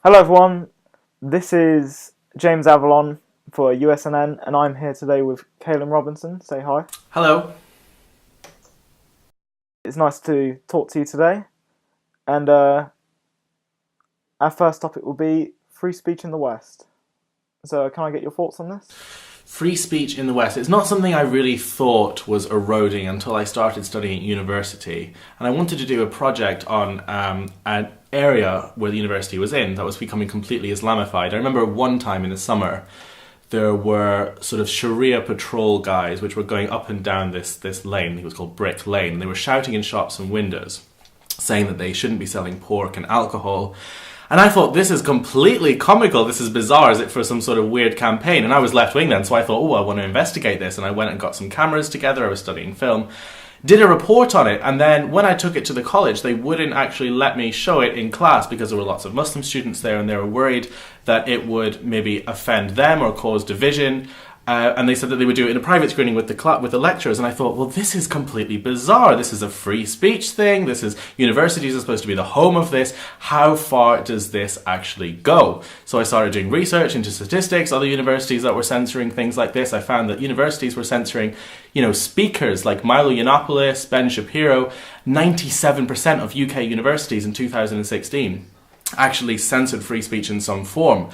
Hello everyone, this is James Avalon for USNN and I'm here today with Caolan Robertson. Say hi. Hello. It's nice to talk to you today, and our first topic will be free speech in the West. So can I get your thoughts on this? Free speech in the West. It's not something I really thought was eroding until I started studying at university. And I wanted to do a project on an area where the university was in that was becoming completely Islamified. I remember one time in the summer, there were sort of Sharia patrol guys which were going up and down this lane. It was called Brick Lane. They were shouting in shops and windows, saying that they shouldn't be selling pork and alcohol. And I thought, this is completely comical, this is bizarre, is it for some sort of weird campaign? And I was left-wing then, so I thought, I want to investigate this. And I went and got some cameras together, I was studying film, did a report on it, and then when I took it to the college, they wouldn't actually let me show it in class because there were lots of Muslim students there and they were worried that it would maybe offend them or cause division. And they said that they would do it in a private screening with the lecturers, and I thought, well, this is completely bizarre. This is a free speech thing. Universities are supposed to be the home of this. How far does this actually go? So I started doing research into statistics, other universities that were censoring things like this. I found that universities were censoring, speakers like Milo Yiannopoulos, Ben Shapiro. 97% of UK universities in 2016 actually censored free speech in some form.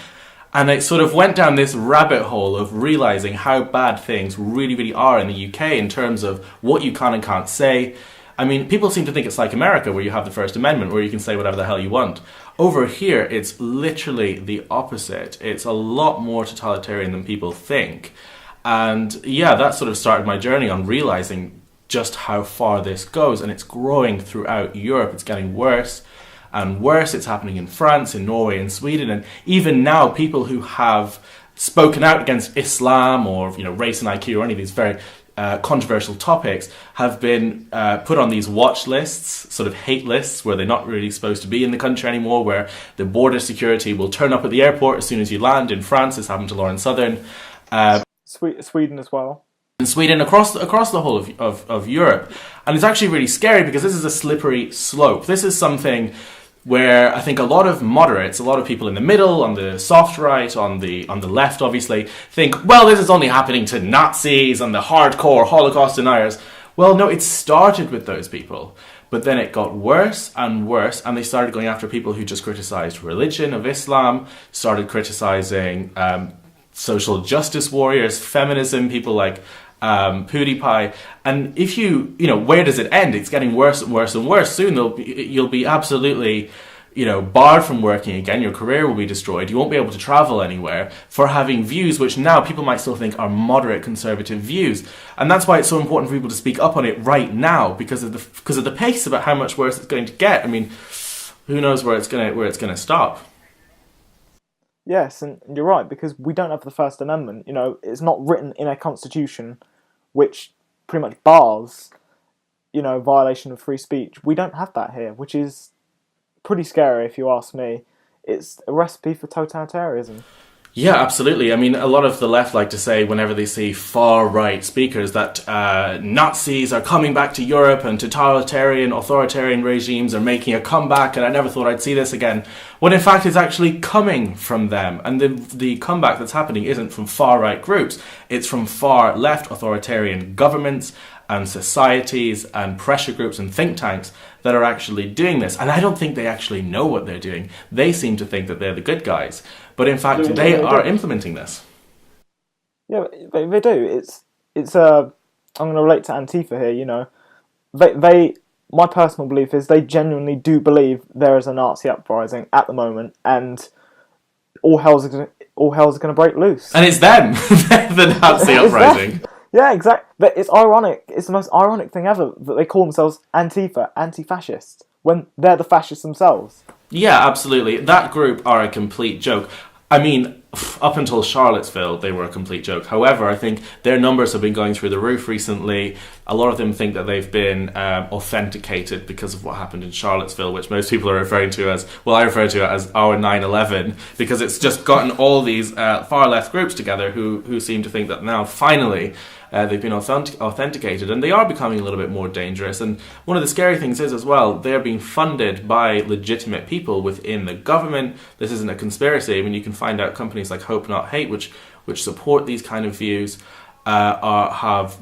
And it sort of went down this rabbit hole of realising how bad things really, really are in the UK in terms of what you can and can't say. I mean, people seem to think it's like America, where you have the First Amendment, where you can say whatever the hell you want. Over here, it's literally the opposite. It's a lot more totalitarian than people think. And yeah, that sort of started my journey on realising just how far this goes. And it's growing throughout Europe. It's getting worse and worse. It's happening in France, in Norway, in Sweden, and even now people who have spoken out against Islam or race and IQ or any of these very controversial topics have been put on these watch lists, sort of hate lists, where they're not really supposed to be in the country anymore, where the border security will turn up at the airport as soon as you land. In France, this happened to Lauren Southern. Sweden as well. In Sweden, across the whole of Europe. And it's actually really scary because this is a slippery slope. This is something where I think a lot of moderates, a lot of people in the middle, on the soft right, on the left obviously, think, well, this is only happening to Nazis and the hardcore Holocaust deniers. Well, no, it started with those people. But then it got worse and worse, and they started going after people who just criticised religion of Islam, started criticising social justice warriors, feminism, people like PewDiePie. And if where does it end? It's getting worse and worse and worse. Soon you'll be absolutely barred from working again. Your career will be destroyed. You won't be able to travel anywhere for having views which now people might still think are moderate conservative views. And that's why it's so important for people to speak up on it right now, because of the pace about how much worse it's going to get. I mean, who knows where it's going to stop. Yes, and you're right, because we don't have the First Amendment. It's not written in a constitution which pretty much bars, violation of free speech. We don't have that here, which is pretty scary if you ask me. It's a recipe for totalitarianism. Yeah, absolutely. I mean, a lot of the left like to say whenever they see far-right speakers that Nazis are coming back to Europe and totalitarian, authoritarian regimes are making a comeback, and I never thought I'd see this again, when in fact it's actually coming from them. And the comeback that's happening isn't from far-right groups, it's from far-left authoritarian governments and societies and pressure groups and think tanks that are actually doing this. And I don't think they actually know what they're doing. They seem to think that they're the good guys. But in fact, they are implementing this. Yeah, they do. I'm going to relate to Antifa here, my personal belief is they genuinely do believe there is a Nazi uprising at the moment, and all hell's going to break loose. And it's them, the Nazi uprising. Yeah, exactly. But it's ironic. It's the most ironic thing ever that they call themselves Antifa, anti-fascist, when they're the fascists themselves. Yeah, absolutely. That group are a complete joke. I mean, up until Charlottesville, they were a complete joke. However, I think their numbers have been going through the roof recently. A lot of them think that they've been authenticated because of what happened in Charlottesville, which most people are referring to as, well, I refer to it as our 9/11, because it's just gotten all these far-left groups together who seem to think that now, finally, They've been authenticated, and they are becoming a little bit more dangerous. And one of the scary things is, as well, they're being funded by legitimate people within the government. This isn't a conspiracy. I mean, you can find out companies like Hope Not Hate, which support these kind of views, have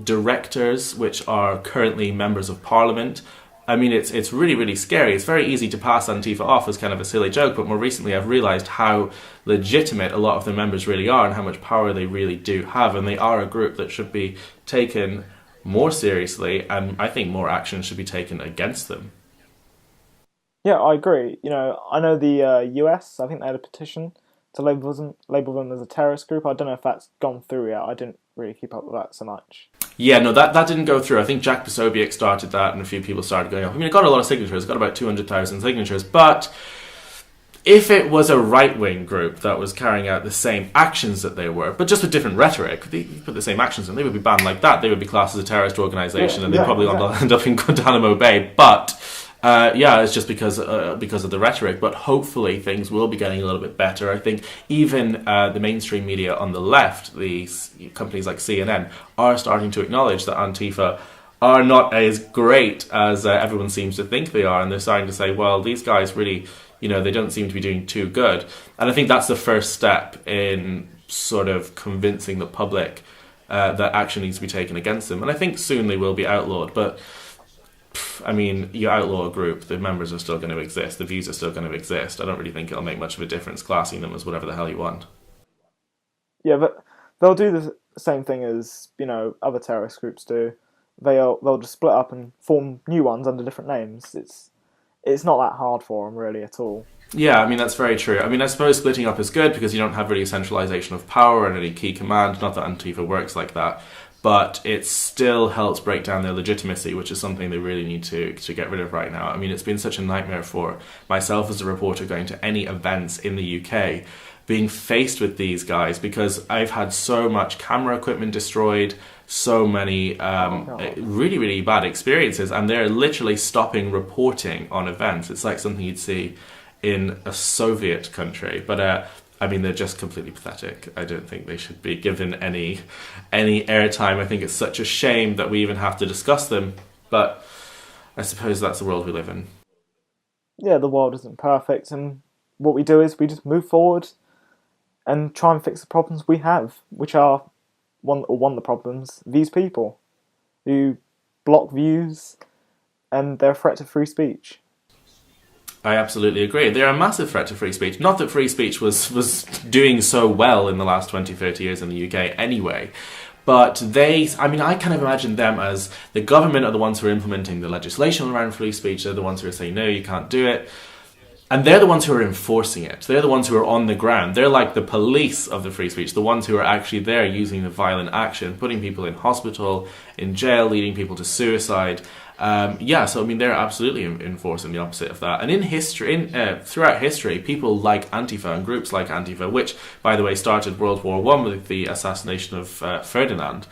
directors which are currently members of parliament. I mean, it's really, really scary. It's very easy to pass Antifa off as kind of a silly joke, but more recently I've realised how legitimate a lot of the members really are and how much power they really do have, and they are a group that should be taken more seriously, and I think more action should be taken against them. Yeah, I agree. I know the US, I think they had a petition to label them as a terrorist group. I don't know if that's gone through yet. I didn't really keep up with that so much. Yeah, no, that didn't go through. I think Jack Posobiec started that, and a few people started going up. I mean, it got a lot of signatures. It got about 200,000 signatures. But if it was a right-wing group that was carrying out the same actions that they were, but just with different rhetoric, they put the same actions in, they would be banned like that. They would be classed as a terrorist organisation, and they'd probably end up in Guantanamo Bay. But it's just because of the rhetoric, but hopefully things will be getting a little bit better. I think even the mainstream media on the left, these companies like CNN, are starting to acknowledge that Antifa are not as great as everyone seems to think they are, and they're starting to say, well, these guys really, they don't seem to be doing too good. And I think that's the first step in sort of convincing the public that action needs to be taken against them. And I think soon they will be outlawed, but I mean, you outlaw a group, the members are still going to exist, the views are still going to exist. I don't really think it'll make much of a difference classing them as whatever the hell you want. Yeah, but they'll do the same thing as, other terrorist groups do. They'll just split up and form new ones under different names. It's not that hard for them, really, at all. Yeah, I mean, that's very true. I mean, I suppose splitting up is good because you don't have really a centralisation of power and any key command. Not that Antifa works like that. But it still helps break down their legitimacy, which is something they really need to get rid of right now. I mean, it's been such a nightmare for myself as a reporter going to any events in the UK, being faced with these guys, because I've had so much camera equipment destroyed, so many really, really bad experiences, and they're literally stopping reporting on events. It's like something you'd see in a Soviet country. But I mean, they're just completely pathetic. I don't think they should be given any airtime. I think it's such a shame that we even have to discuss them. But I suppose that's the world we live in. Yeah, the world isn't perfect, and what we do is we just move forward and try and fix the problems we have, which are one of the problems, these people who block views and they're a threat to free speech. I absolutely agree. They're a massive threat to free speech. Not that free speech was doing so well in the last 20, 30 years in the UK anyway. But I kind of imagine them as the government are the ones who are implementing the legislation around free speech. They're the ones who are saying, no, you can't do it. And they're the ones who are enforcing it. They're the ones who are on the ground. They're like the police of the free speech, the ones who are actually there using the violent action, putting people in hospital, in jail, leading people to suicide. So I mean, they're absolutely enforcing the opposite of that. And in history, throughout history, people like AntiFur and groups like AntiFur, which, by the way, started World War I with the assassination of Ferdinand,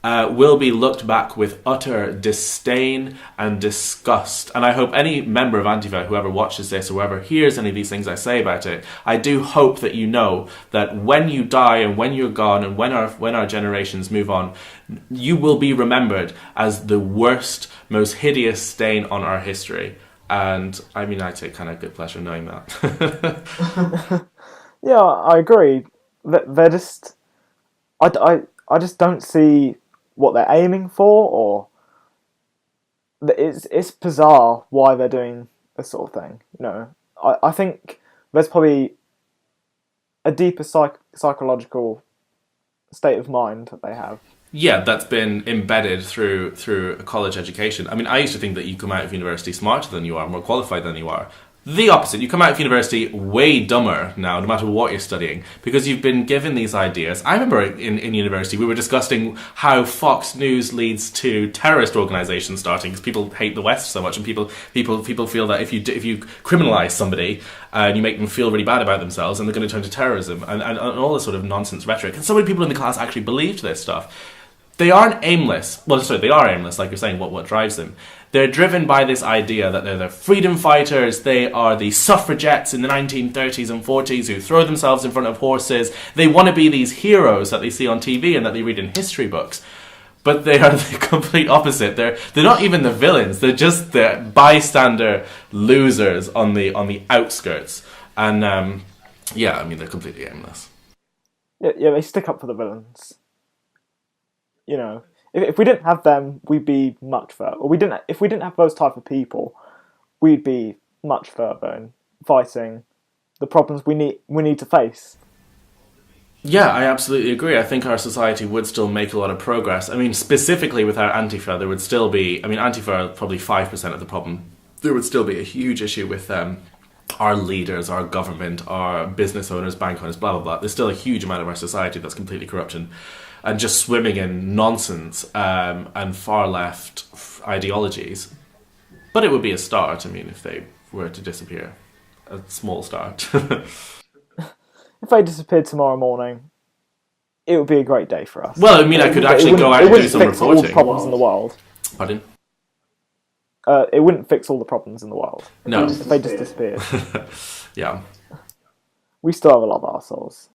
will be looked back with utter disdain and disgust. And I hope any member of AntiFur, whoever watches this or whoever hears any of these things I say about it, I do hope that you know that when you die and when you're gone and when our generations move on, you will be remembered as the worst, most hideous stain on our history. And I mean, I take kind of good pleasure knowing that. Yeah, I agree. They're just... I just don't see what they're aiming for, or it's bizarre why they're doing this sort of thing. I think there's probably a deeper psychological state of mind that they have. Yeah, that's been embedded through a college education. I mean, I used to think that you come out of university smarter than you are, more qualified than you are. The opposite. You come out of university way dumber now, no matter what you're studying, because you've been given these ideas. I remember in university we were discussing how Fox News leads to terrorist organisations starting, because people hate the West so much, and people feel that if you criminalise somebody and you make them feel really bad about themselves, and they're going to turn to terrorism and all this sort of nonsense rhetoric. And so many people in the class actually believed this stuff. they aren't aimless. Well, sorry, they are aimless, like you're saying, what drives them. They're driven by this idea that they're the freedom fighters, they are the suffragettes in the 1930s and 40s who throw themselves in front of horses. They want to be these heroes that they see on TV and that they read in history books. But they are the complete opposite. They're not even the villains. They're just the bystander losers on the outskirts. And yeah, I mean, they're completely aimless. Yeah, they stick up for the villains. You know, if we didn't have them, we'd be much further. Or if we didn't have those type of people, we'd be much further in fighting the problems we need to face. Yeah, I absolutely agree. I think our society would still make a lot of progress. I mean, specifically without AntiFur, there would still be... I mean, AntiFur are probably 5% of the problem. There would still be a huge issue with our leaders, our government, our business owners, bank owners, blah, blah, blah. There's still a huge amount of our society that's completely corrupt and just swimming in nonsense and far-left ideologies. But it would be a start, I mean, if they were to disappear. A small start. If they disappeared tomorrow morning, it would be a great day for us. Well, I mean, I could actually go out and do some reporting. It wouldn't fix all the problems in the world. Pardon? It wouldn't fix all the problems in the world. No. If they just disappeared. Yeah. We still have a lot of arseholes.